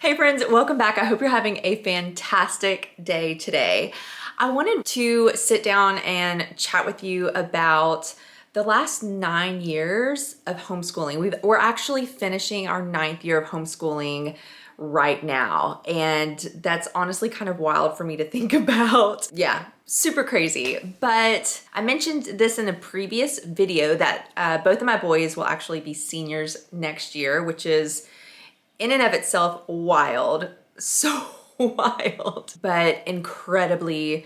Hey friends, welcome back. I hope you're having a fantastic day today. I wanted to sit down and chat with you about the last 9 years of homeschooling. We're actually finishing our 9th year of homeschooling right now. And that's honestly kind of wild for me to think about. Yeah, super crazy. But I mentioned this in a previous video that both of my boys will actually be seniors next year, which is in and of itself wild, so wild, but incredibly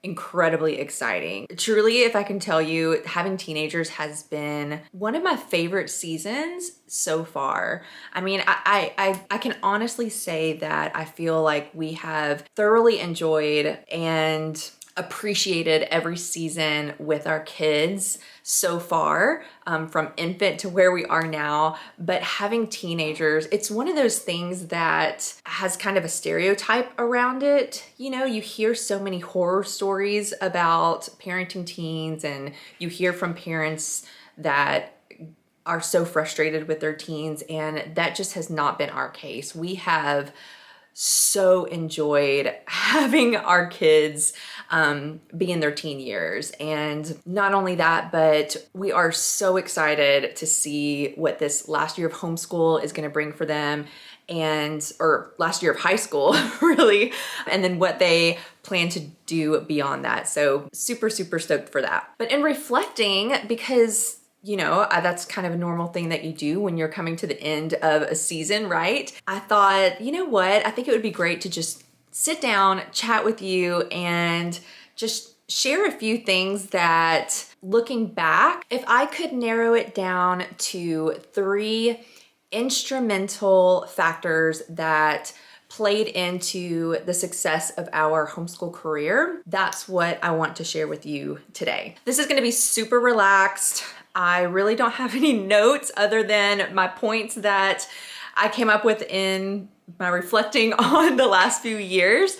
exciting. Truly, if I can tell you, having teenagers has been one of my favorite seasons so far. I mean, I can honestly say that I feel like we have thoroughly enjoyed and appreciated every season with our kids so far, from infant to where we are now. But having teenagers, it's one of those things that has kind of a stereotype around it. You know, you hear so many horror stories about parenting teens, and you hear from parents that are so frustrated with their teens, and that just has not been our case. We have so enjoyed having our kids be in their teen years. And not only that, but we are so excited to see what this last year of homeschool is going to bring for them, or last year of high school really, and then what they plan to do beyond that. So super stoked for that. But in reflecting, because you know, that's kind of a normal thing that you do when you're coming to the end of a season, right? I thought, you know what? I think it would be great to just sit down, chat with you, and just share a few things that, looking back, if I could narrow it down to 3 instrumental factors that played into the success of our homeschool career, that's what I want to share with you today. This is gonna be super relaxed. I really don't have any notes other than my points that I came up with in my reflecting on the last few years.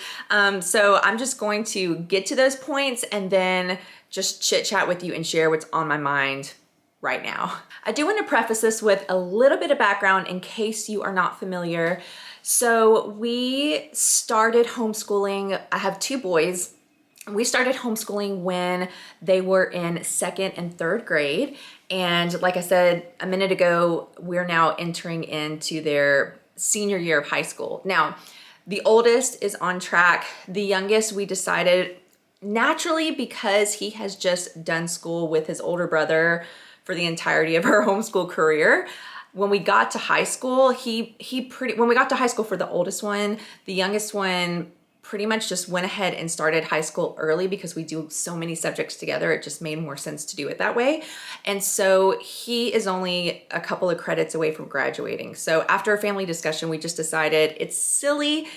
So I'm just going to get to those points and then just chit chat with you and share what's on my mind right now. I do want to preface this with a little bit of background in case you are not familiar. So we started homeschooling. I have 2 boys. We started homeschooling when they were in 2nd and 3rd grade. And like I said a minute ago, we're now entering into their senior year of high school. Now, the oldest is on track. The youngest, we decided naturally, because he has just done school with his older brother for the entirety of her homeschool career. When we got to high school, when we got to high school for the oldest one, the youngest one pretty much just went ahead and started high school early because we do so many subjects together. It just made more sense to do it that way. And so he is only a couple of credits away from graduating. So after a family discussion, we just decided it's silly.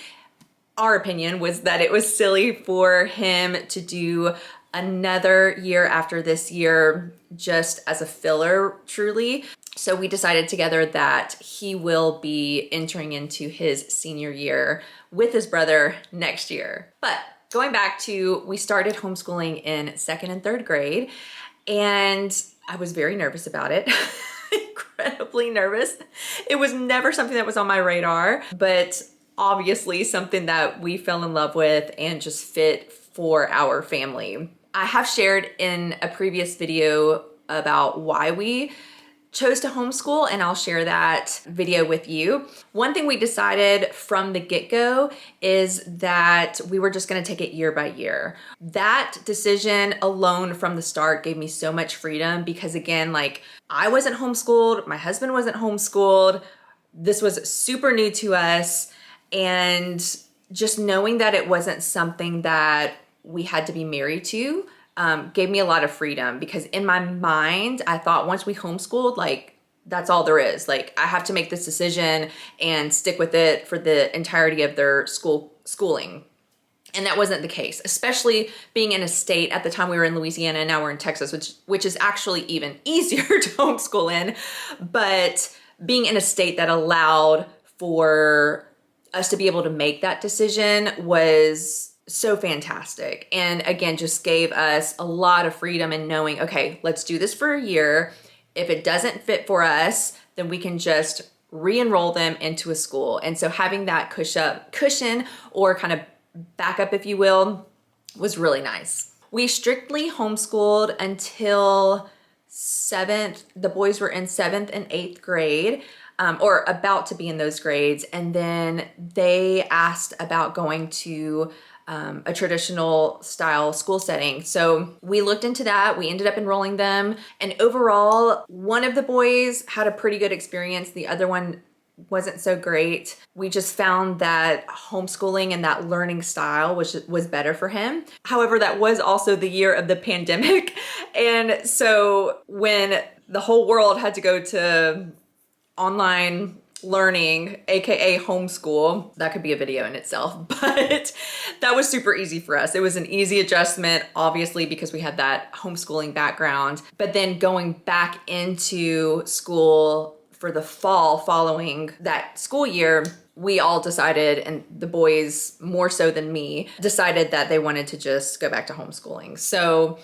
Our opinion was that it was silly for him to do another year after this year just as a filler, truly. So we decided together that he will be entering into his senior year with his brother next year. But going back to, we started homeschooling in 2nd and 3rd grade, and I was very nervous about it. Incredibly nervous. It was never something that was on my radar, but obviously something that we fell in love with and just fit for our family. I have shared in a previous video about why we chose to homeschool, and I'll share that video with you. One thing we decided from the get-go is that we were just gonna take it year by year. That decision alone from the start gave me so much freedom because, again, like, I wasn't homeschooled, my husband wasn't homeschooled, this was super new to us, and just knowing that it wasn't something that we had to be married to gave me a lot of freedom, because in my mind, I thought once we homeschooled, like, that's all there is. Like, I have to make this decision and stick with it for the entirety of their schooling. And that wasn't the case, especially being in a state. At the time we were in Louisiana, and now we're in Texas, which is actually even easier to homeschool in. But being in a state that allowed for us to be able to make that decision was so fantastic. And again, just gave us a lot of freedom in knowing, okay, let's do this for a year. If it doesn't fit for us, then we can just re-enroll them into a school. And so having that cushion or kind of backup, if you will, was really nice. We strictly homeschooled until 7th. The boys were in 7th and 8th grade, or about to be in those grades. And then they asked about going to a traditional style school setting. So we looked into that. We ended up enrolling them. And overall, one of the boys had a pretty good experience. The other one wasn't so great. We just found that homeschooling and that learning style was better for him. However, that was also the year of the pandemic. And so when the whole world had to go to online learning, aka homeschool, that could be a video in itself, but that was super easy for us. It was an easy adjustment, obviously, because we had that homeschooling background. But then going back into school for the fall following that school year, we all decided, and the boys more so than me, decided that they wanted to just go back to homeschooling. So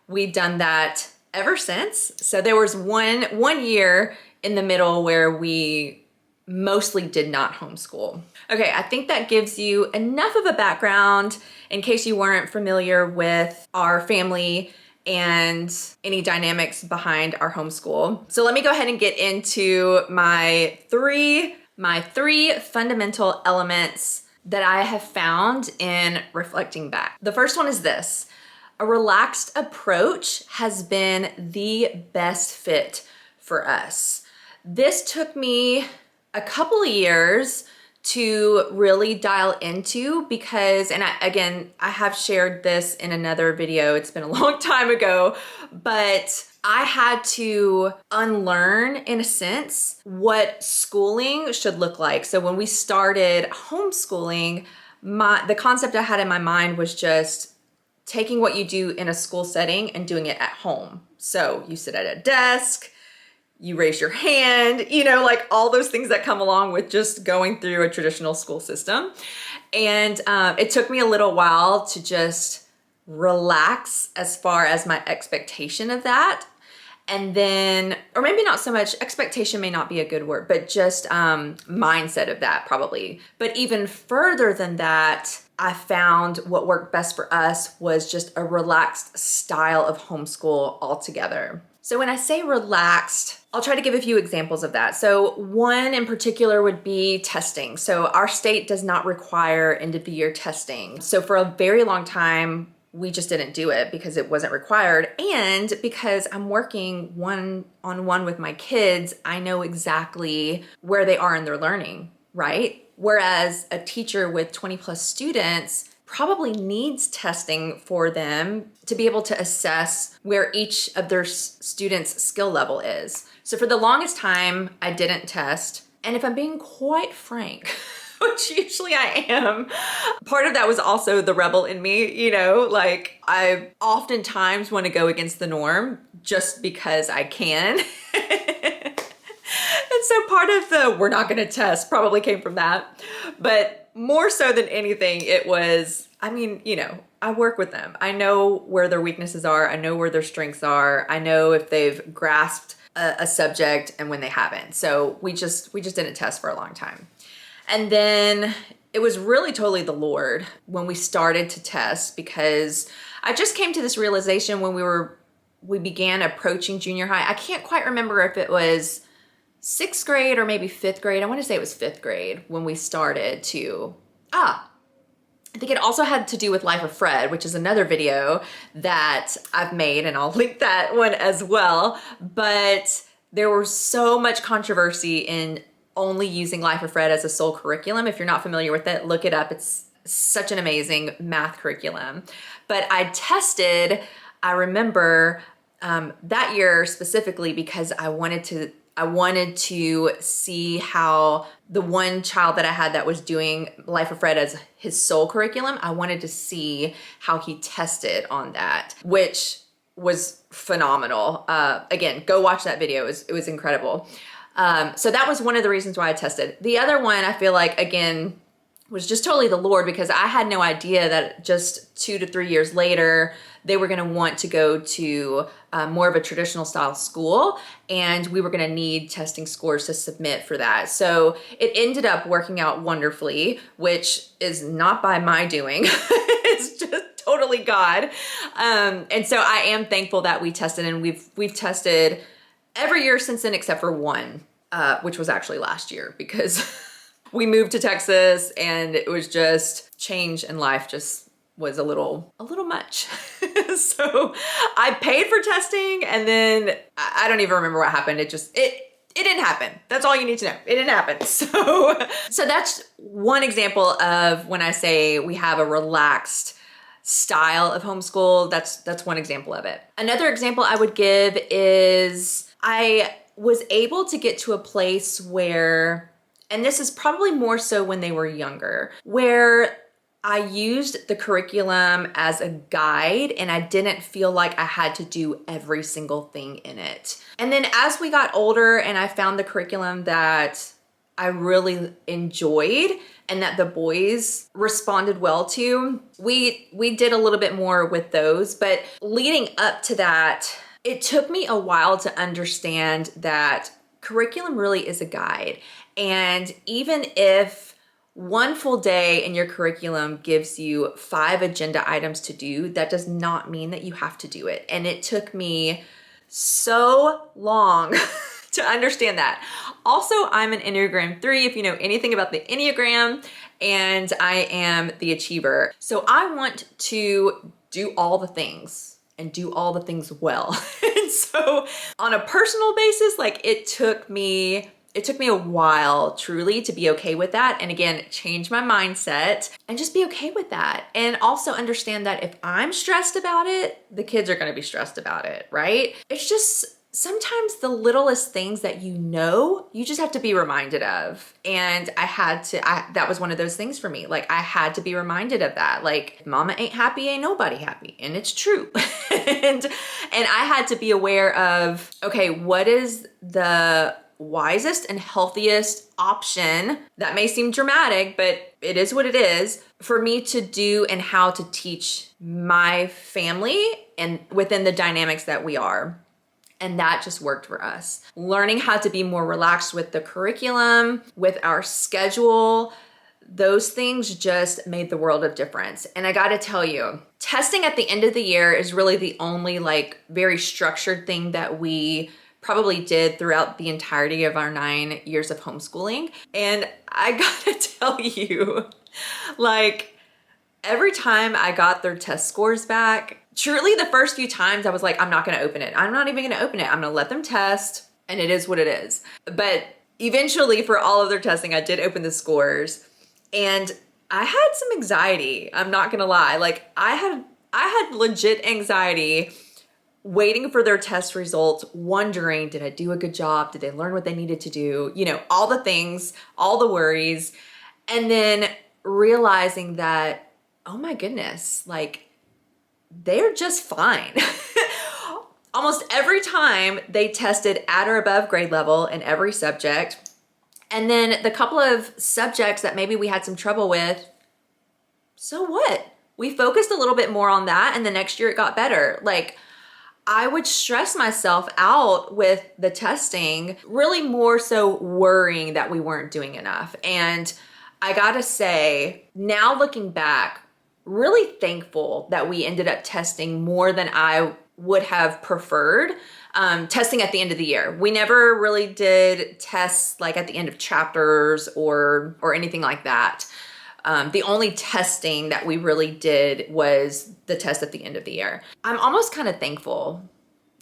we've done that ever since. So there was one year in the middle where we mostly did not homeschool. Okay, I think that gives you enough of a background in case you weren't familiar with our family and any dynamics behind our homeschool. So let me go ahead and get into my three fundamental elements that I have found in reflecting back. The first one is this: a relaxed approach has been the best fit for us. This took me a couple of years to really dial into because, and I have shared this in another video, it's been a long time ago, but I had to unlearn, in a sense, what schooling should look like. So when we started homeschooling, the concept I had in my mind was just taking what you do in a school setting and doing it at home. So you sit at a desk, you raise your hand, like all those things that come along with just going through a traditional school system. And it took me a little while to just relax as far as my expectation of that. And then, or maybe not so much, expectation may not be a good word, but just mindset of that probably. But even further than that, I found what worked best for us was just a relaxed style of homeschool altogether. So when I say relaxed, I'll try to give a few examples of that. So one in particular would be testing. So our state does not require end of the year testing. So for a very long time, we just didn't do it because it wasn't required. And because I'm working one-on-one with my kids, I know exactly where they are in their learning, right? Whereas a teacher with 20 plus students probably needs testing for them to be able to assess where each of their students' skill level is. So for the longest time, I didn't test. And if I'm being quite frank, which usually I am, part of that was also the rebel in me, like I oftentimes want to go against the norm just because I can. And so part of the we're not going to test probably came from that. But more so than anything, it was, I work with them. I know where their weaknesses are. I know where their strengths are. I know if they've grasped a subject and when they haven't. So we just didn't test for a long time. And then it was really totally the Lord when we started to test, because I just came to this realization when we began approaching junior high. I can't quite remember if it was 6th grade or maybe 5th grade. I want to say it was 5th grade when we started to, I think it also had to do with Life of Fred, which is another video that I've made, and I'll link that one as well. But there was so much controversy in only using Life of Fred as a sole curriculum. If you're not familiar with it, look it up. It's such an amazing math curriculum. But I tested, I remember that year specifically because I wanted to see how the one child that I had that was doing Life of Fred as his sole curriculum, I wanted to see how he tested on that, which was phenomenal. Again, go watch that video. It was incredible. So that was one of the reasons why I tested. The other one, I feel like, again, was just totally the Lord, because I had no idea that just 2 to 3 years later they were gonna want to go to more of a traditional style school, and we were gonna need testing scores to submit for that. So it ended up working out wonderfully, which is not by my doing. It's just totally God. And so I am thankful that we tested, and we've tested every year since then except for one, which was actually last year because we moved to Texas and it was just change in life just was a little much. So I paid for testing, and then I don't even remember what happened. It didn't happen. That's all you need to know. It didn't happen. So that's one example of when I say we have a relaxed style of homeschool. That's one example of it. Another example I would give is I was able to get to a place where, and this is probably more so when they were younger, where I used the curriculum as a guide and I didn't feel like I had to do every single thing in it. And then as we got older and I found the curriculum that I really enjoyed and that the boys responded well to, we did a little bit more with those. But leading up to that, it took me a while to understand that curriculum really is a guide. And even if one full day in your curriculum gives you 5 agenda items to do, that does not mean that you have to do it. And it took me so long to understand that. Also, I'm an Enneagram 3, if you know anything about the Enneagram, and I am the achiever. So I want to do all the things and do all the things well. And so on a personal basis, like it took me a while truly to be okay with that. And again, change my mindset and just be okay with that. And also understand that if I'm stressed about it, the kids are gonna be stressed about it, right? It's just sometimes the littlest things that you just have to be reminded of. And that was one of those things for me. Like I had to be reminded of that. Like mama ain't happy, ain't nobody happy. And it's true. and I had to be aware of, okay, what is the wisest and healthiest option? That may seem dramatic, but it is what it is for me to do and how to teach my family and within the dynamics that we are. And that just worked for us. Learning how to be more relaxed with the curriculum, with our schedule, those things just made the world of difference. And I gotta tell you, testing at the end of the year is really the only like very structured thing that we probably did throughout the entirety of our 9 years of homeschooling. And I gotta tell you, like every time I got their test scores back, truly the first few times I was like, I'm not gonna open it. I'm not even gonna open it. I'm gonna let them test and it is what it is. But eventually for all of their testing, I did open the scores and I had some anxiety. I'm not gonna lie. Like I had legit anxiety waiting for their test results, wondering, did I do a good job? Did they learn what they needed to do? You know, all the things, all the worries. And then realizing that, oh my goodness, like they're just fine. Almost every time they tested at or above grade level in every subject. And then the couple of subjects that maybe we had some trouble with, so what? We focused a little bit more on that and the next year it got better. Like I would stress myself out with the testing, really more so worrying that we weren't doing enough. And I gotta say, now looking back, really thankful that we ended up testing more than I would have preferred. Testing at the end of the year. We never really did tests like at the end of chapters or anything like that. The only testing that we really did was the test at the end of the year. I'm almost kind of thankful,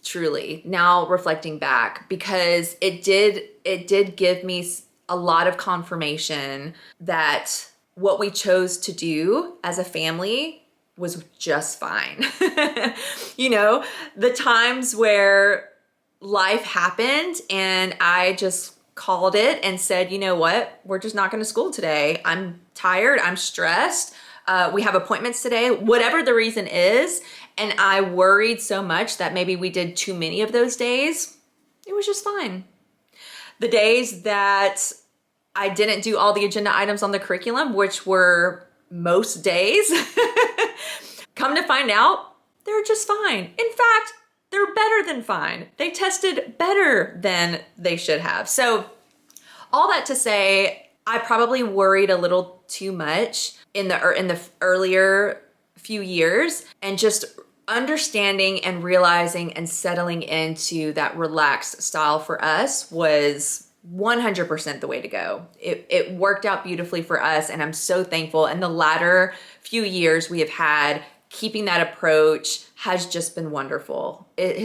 truly, now reflecting back, because it did give me a lot of confirmation that what we chose to do as a family was just fine. You know, the times where life happened and I just called it and said, you know what, we're just not going to school today. I'm tired, I'm stressed, we have appointments today, whatever the reason is, and I worried so much that maybe we did too many of those days, it was just fine. The days that I didn't do all the agenda items on the curriculum, which were most days, come to find out, they're just fine. In fact, they're better than fine. They tested better than they should have. So all that to say, I probably worried a little too much in the earlier few years, and just understanding and realizing and settling into that relaxed style for us was 100% the way to go. It worked out beautifully for us, and I'm so thankful. And the latter few years we have had keeping that approach has just been wonderful. It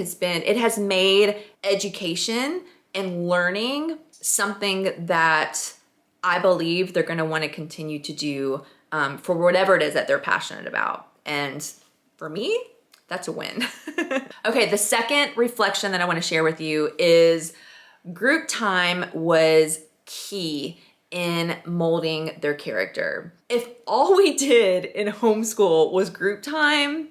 has made education and learning something that I believe they're going to want to continue to do for whatever it is that they're passionate about. And for me, that's a win. Okay, the second reflection that I want to share with you is group time was key in molding their character. If all we did in homeschool was group time,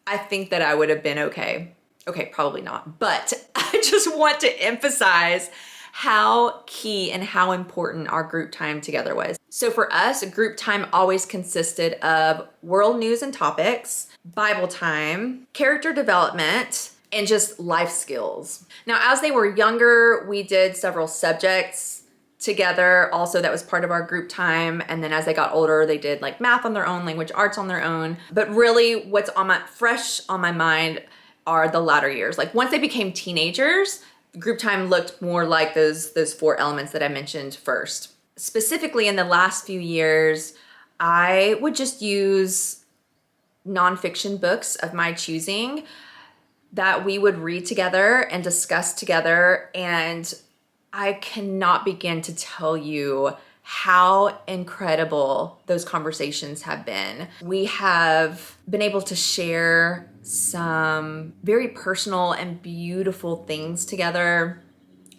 I think that I would have been okay. Okay, probably not, but I just want to emphasize how key and how important our group time together was. So for us, group time always consisted of world news and topics, Bible time, character development, and just life skills. Now, as they were younger, we did several subjects together. Also, that was part of our group time. And then as they got older, they did like math on their own, language arts on their own. But really what's fresh on my mind are the latter years. Like once they became teenagers, group time looked more like those four elements that I mentioned first. Specifically in the last few years, I would just use nonfiction books of my choosing that we would read together and discuss together. And I cannot begin to tell you how incredible those conversations have been. We have been able to share some very personal and beautiful things together.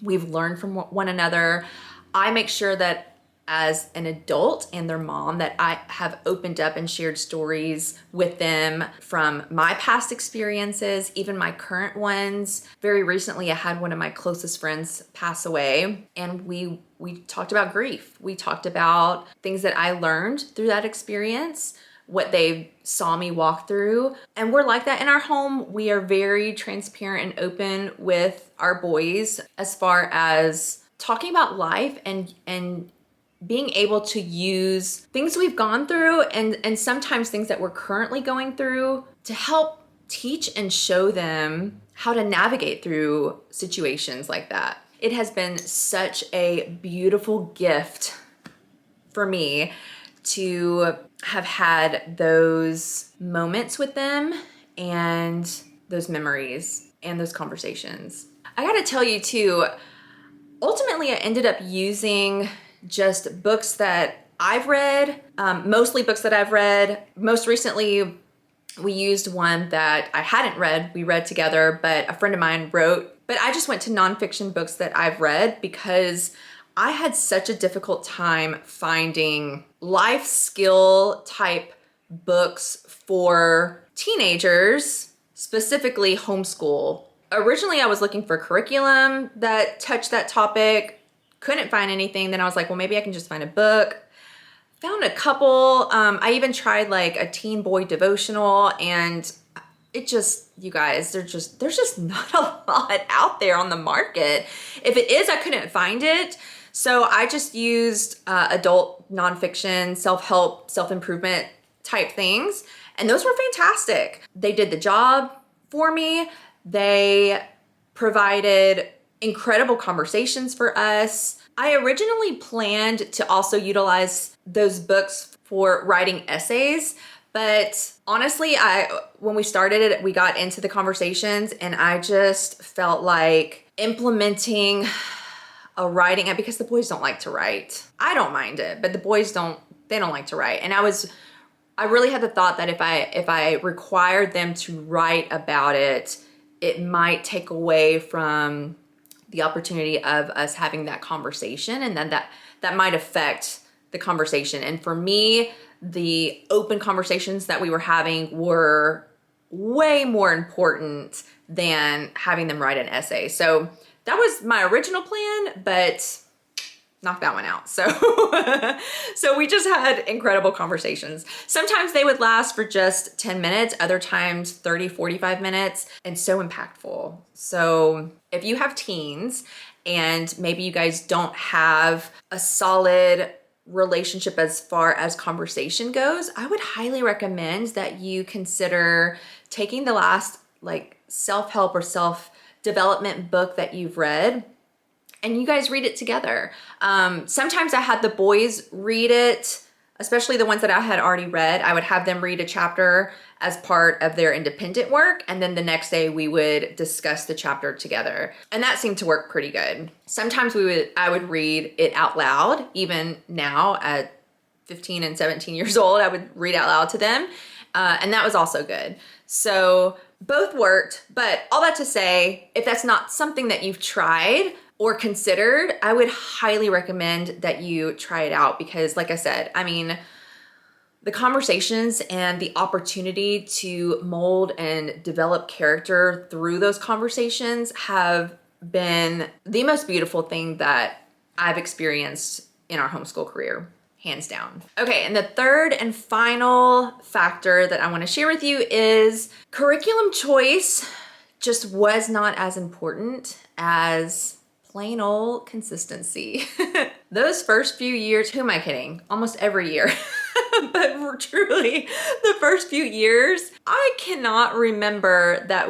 We've learned from one another. I make sure that as an adult and their mom that I have opened up and shared stories with them from my past experiences, even my current ones. Very recently, I had one of my closest friends pass away, and we talked about grief. We talked about things that I learned through that experience, what they saw me walk through. And we're like that in our home. We are very transparent and open with our boys as far as talking about life and being able to use things we've gone through and sometimes things that we're currently going through to help teach and show them how to navigate through situations like that. It has been such a beautiful gift for me to have had those moments with them and those memories and those conversations. I gotta tell you too, ultimately I ended up using just books that I've read, mostly books that I've read. Most recently, we used one that I hadn't read. We read together, but a friend of mine wrote. But I just went to nonfiction books that I've read because I had such a difficult time finding life skill type books for teenagers, specifically homeschool. Originally, I was looking for curriculum that touched that topic. Couldn't find anything. Then I was like, well, maybe I can just find a book. Found a couple. I even tried like a teen boy devotional, and it just, you guys, there's just not a lot out there on the market. If it is, I couldn't find it. So I just used adult nonfiction, self-help, self-improvement type things. And those were fantastic. They did the job for me. They provided incredible conversations for us. I originally planned to also utilize those books for writing essays, but honestly, when we started it, we got into the conversations and I just felt like implementing a writing, because the boys don't like to write. I don't mind it, but the boys don't like to write. And I really had the thought that if I required them to write about it, it might take away from the opportunity of us having that conversation, and then that might affect the conversation. And for me, the open conversations that we were having were way more important than having them write an essay. So that was my original plan, but knock that one out. So, so we just had incredible conversations. Sometimes they would last for just 10 minutes, other times 30, 45 minutes, and so impactful. So if you have teens and maybe you guys don't have a solid relationship as far as conversation goes, I would highly recommend that you consider taking the last like self-help or self-development book that you've read and you guys read it together. Sometimes I had the boys read it, especially the ones that I had already read. I would have them read a chapter as part of their independent work, and then the next day we would discuss the chapter together. And that seemed to work pretty good. Sometimes I would read it out loud, even now at 15 and 17 years old, I would read out loud to them. And that was also good. So both worked, but all that to say, if that's not something that you've tried or considered, I would highly recommend that you try it out because like I said, I mean, the conversations and the opportunity to mold and develop character through those conversations have been the most beautiful thing that I've experienced in our homeschool career, hands down. Okay, and the third and final factor that I want to share with you is curriculum choice just was not as important as plain old consistency. Those first few years, who am I kidding? Almost every year. But truly, the first few years, I cannot remember that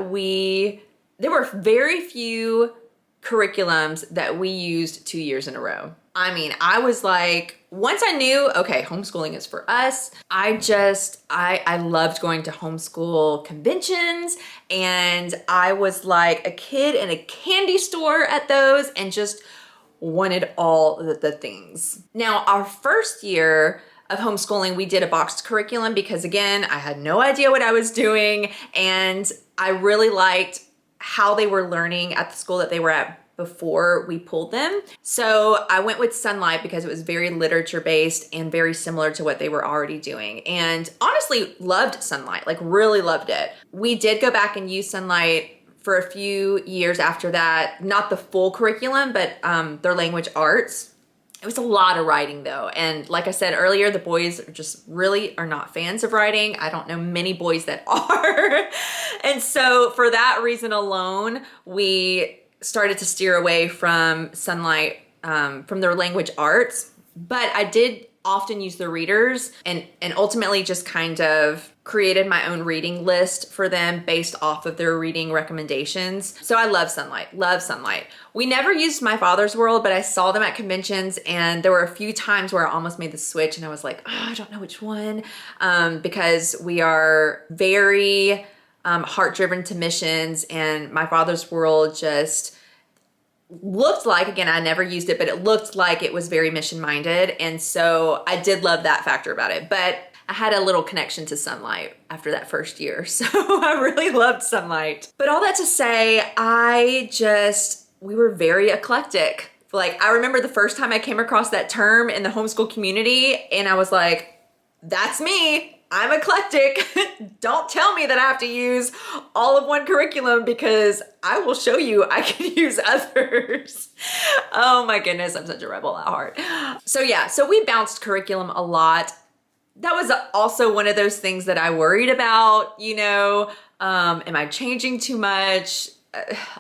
there were very few curriculums that we used 2 years in a row. I mean, I was like, once I knew, okay, homeschooling is for us, I loved going to homeschool conventions, and I was like a kid in a candy store at those and just wanted all the things. Now, our first year of homeschooling, we did a boxed curriculum because again, I had no idea what I was doing, and I really liked how they were learning at the school that they were at before we pulled them. So I went with Sunlight because it was very literature based and very similar to what they were already doing. And honestly loved Sunlight, like really loved it. We did go back and use Sunlight for a few years after that, not the full curriculum, but their language arts. It was a lot of writing though. And like I said earlier, the boys just really are not fans of writing. I don't know many boys that are. And so for that reason alone, we started to steer away from Sunlight, from their language arts. But I did often use the readers and ultimately just kind of created my own reading list for them based off of their reading recommendations. So I love Sunlight. We never used My Father's World, but I saw them at conventions and there were a few times where I almost made the switch and I was like, oh, I don't know which one, because we are very heart-driven to missions, and My Father's World just looked like, again, I never used it, but it looked like it was very mission-minded. And so I did love that factor about it. But I had a little connection to Sunlight after that first year. So I really loved Sunlight. But all that to say, we were very eclectic. Like, I remember the first time I came across that term in the homeschool community and I was like, that's me. I'm eclectic. Don't tell me that I have to use all of one curriculum because I will show you I can use others. Oh my goodness, I'm such a rebel at heart. So yeah, so we bounced curriculum a lot. That was also one of those things that I worried about, am I changing too much?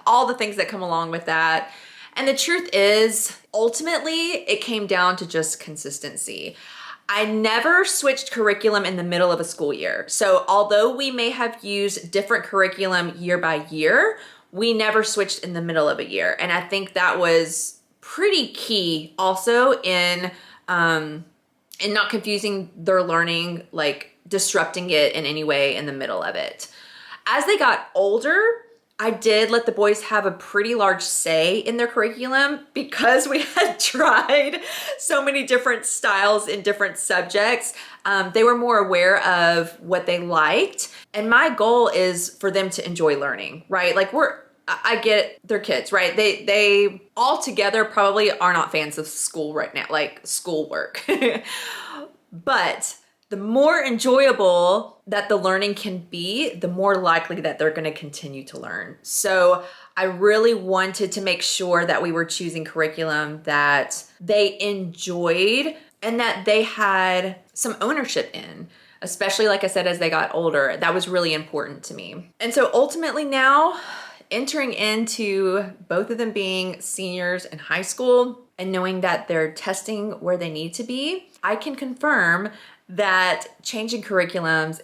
All the things that come along with that. And the truth is, ultimately, it came down to just consistency. I never switched curriculum in the middle of a school year. So although we may have used different curriculum year by year, we never switched in the middle of a year. And I think that was pretty key also in not confusing their learning, like disrupting it in any way in the middle of it. As they got older, I did let the boys have a pretty large say in their curriculum because we had tried so many different styles in different subjects. They were more aware of what they liked. And my goal is for them to enjoy learning, right? Like I get they're kids, right? They all together probably are not fans of school right now, like schoolwork. But the more enjoyable that the learning can be, the more likely that they're going to continue to learn. So I really wanted to make sure that we were choosing curriculum that they enjoyed and that they had some ownership in, especially like I said, as they got older. That was really important to me. And so ultimately now, entering into both of them being seniors in high school and knowing that they're testing where they need to be, I can confirm that changing curriculums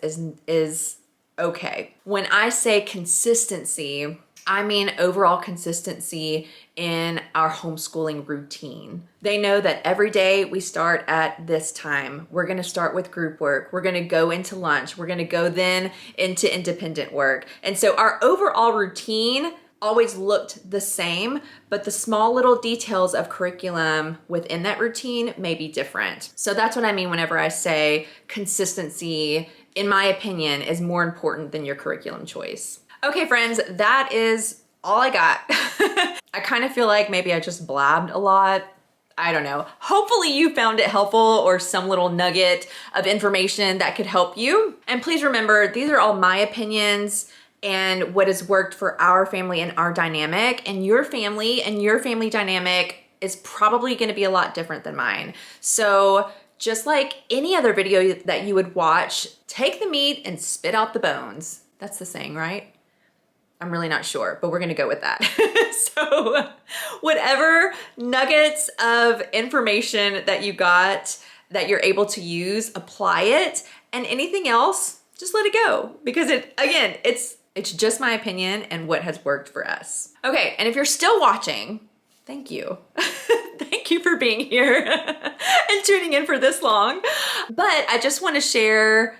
is okay. When I say consistency, I mean overall consistency in our homeschooling routine. They know that every day we start at this time. We're gonna start with group work. We're gonna go into lunch. We're gonna go then into independent work. And so our overall routine always looked the same, but the small little details of curriculum within that routine may be different. So that's what I mean whenever I say consistency, in my opinion, is more important than your curriculum choice. Okay, friends, that is all I got. I kind of feel like maybe I just blabbed a lot. I don't know. Hopefully you found it helpful or some little nugget of information that could help you. And please remember, these are all my opinions and what has worked for our family and our dynamic, and your family dynamic is probably going to be a lot different than mine. So just like any other video that you would watch, take the meat and spit out the bones. That's the saying, right? I'm really not sure, but we're gonna go with that. So whatever nuggets of information that you got that you're able to use, apply it, and anything else, just let it go. Because it's just my opinion and what has worked for us. Okay, and if you're still watching, thank you. Thank you for being here and tuning in for this long. But I just wanna share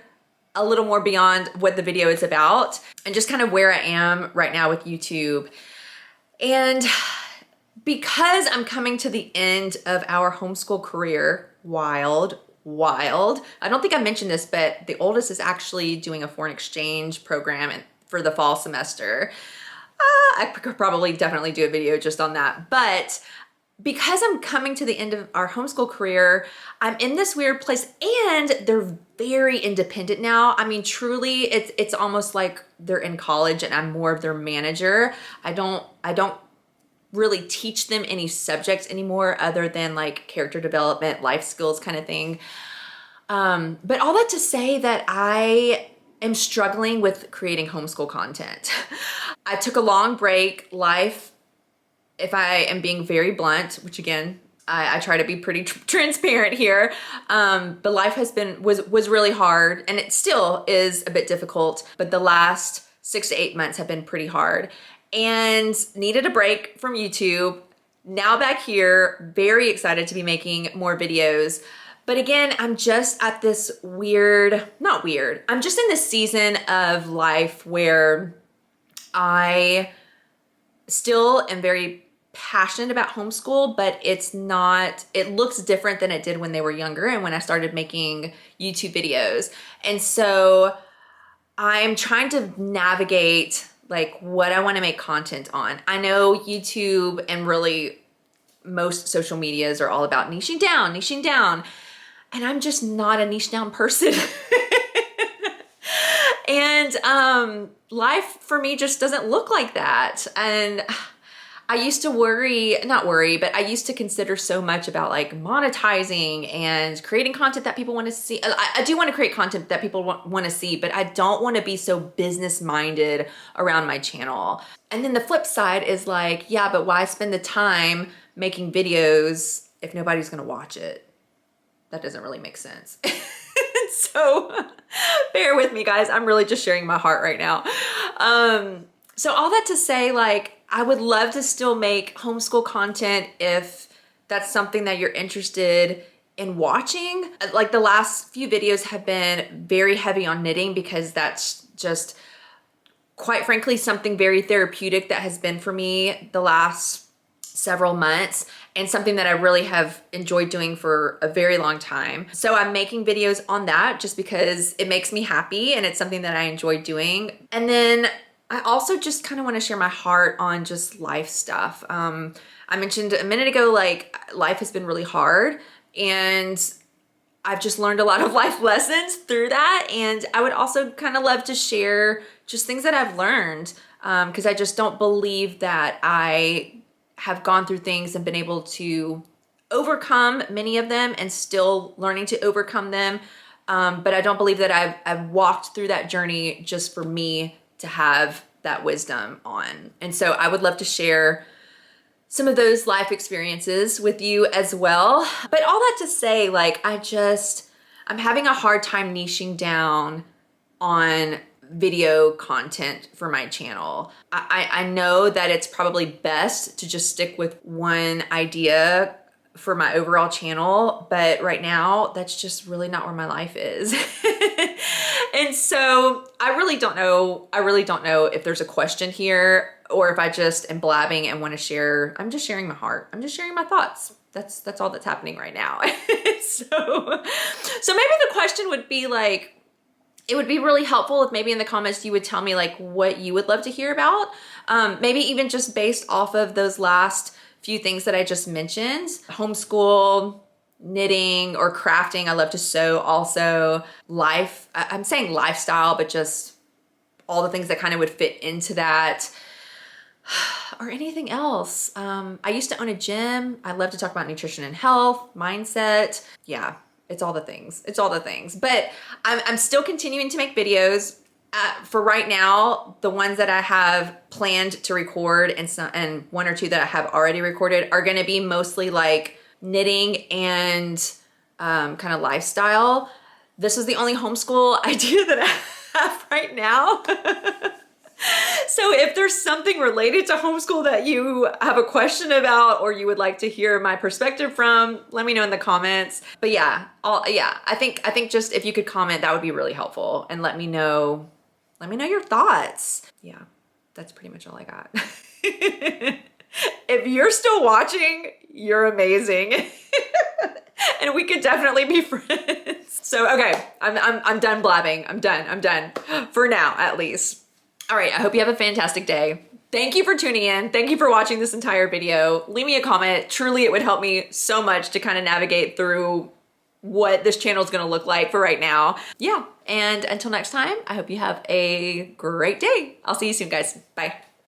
a little more beyond what the video is about and just kind of where I am right now with YouTube. And because I'm coming to the end of our homeschool career, wild. I don't think I mentioned this, but the oldest is actually doing a foreign exchange program for the fall semester. I could probably definitely do a video just on that. But because I'm coming to the end of our homeschool career, I'm in this weird place, and they're very independent now. I mean, truly, it's almost like they're in college and I'm more of their manager. I don't really teach them any subjects anymore other than like character development, life skills kind of thing. But all that to say that I am struggling with creating homeschool content. I took a long break. Life, if I am being very blunt, which again, I try to be pretty transparent here, but life was really hard, and it still is a bit difficult, but the last 6 to 8 months have been pretty hard, and needed a break from YouTube. Now back here, very excited to be making more videos. But again, I'm just at this I'm just in this season of life where I still am very passionate about homeschool, but it looks different than it did when they were younger and when I started making YouTube videos. And so I'm trying to navigate like what I want to make content on. I know YouTube and really most social medias are all about niching down. And I'm just not a niche down person. And life for me just doesn't look like that. And I used to I used to consider so much about like monetizing and creating content that people want to see. I do want to create content that people want to see, but I don't want to be so business minded around my channel. And then the flip side is like, yeah, but why spend the time making videos if nobody's going to watch it? That doesn't really make sense. So bear with me, guys. I'm really just sharing my heart right now. So all that to say, like, I would love to still make homeschool content if that's something that you're interested in watching. Like the last few videos have been very heavy on knitting because that's just, quite frankly, something very therapeutic that has been for me the last several months, and something that I really have enjoyed doing for a very long time. So I'm making videos on that just because it makes me happy and it's something that I enjoy doing. And then I also just kind of want to share my heart on just life stuff. I mentioned a minute ago, like life has been really hard, and I've just learned a lot of life lessons through that. And I would also kind of love to share just things that I've learned, because I just don't believe that I have gone through things and been able to overcome many of them and still learning to overcome them. But I don't believe that I've walked through that journey just for me to have that wisdom on. And so I would love to share some of those life experiences with you as well. But all that to say, like, I'm having a hard time niching down on video content for my channel. I know that it's probably best to just stick with one idea for my overall channel, but right now that's just really not where my life is. And so I really don't know if there's a question here or if I just am blabbing and want to share. I'm just sharing my heart. I'm just sharing my thoughts. That's all that's happening right now. So maybe the question would be like, it would be really helpful if maybe in the comments you would tell me like what you would love to hear about. Maybe even just based off of those last few things that I just mentioned. Homeschool, knitting or crafting. I love to sew also. I'm saying lifestyle, but just all the things that kind of would fit into that. Or anything else. I used to own a gym. I love to talk about nutrition and health, mindset. Yeah, it's all the things. It's all the things. But I'm still continuing to make videos. For right now, the ones that I have planned to record and one or two that I have already recorded are going to be mostly like knitting and kind of lifestyle. This is the only homeschool idea that I have right now. So if there's something related to homeschool that you have a question about or you would like to hear my perspective from, let me know in the comments. But yeah, I think just if you could comment, that would be really helpful, and let me know your thoughts. Yeah, that's pretty much all I got. If you're still watching, you're amazing. And we could definitely be friends. So okay, I'm done blabbing. I'm done for now, at least. All right, I hope you have a fantastic day. Thank you for tuning in. Thank you for watching this entire video. Leave me a comment. Truly, it would help me so much to kind of navigate through what this channel is going to look like for right now. Yeah, and until next time, I hope you have a great day. I'll see you soon, guys. Bye.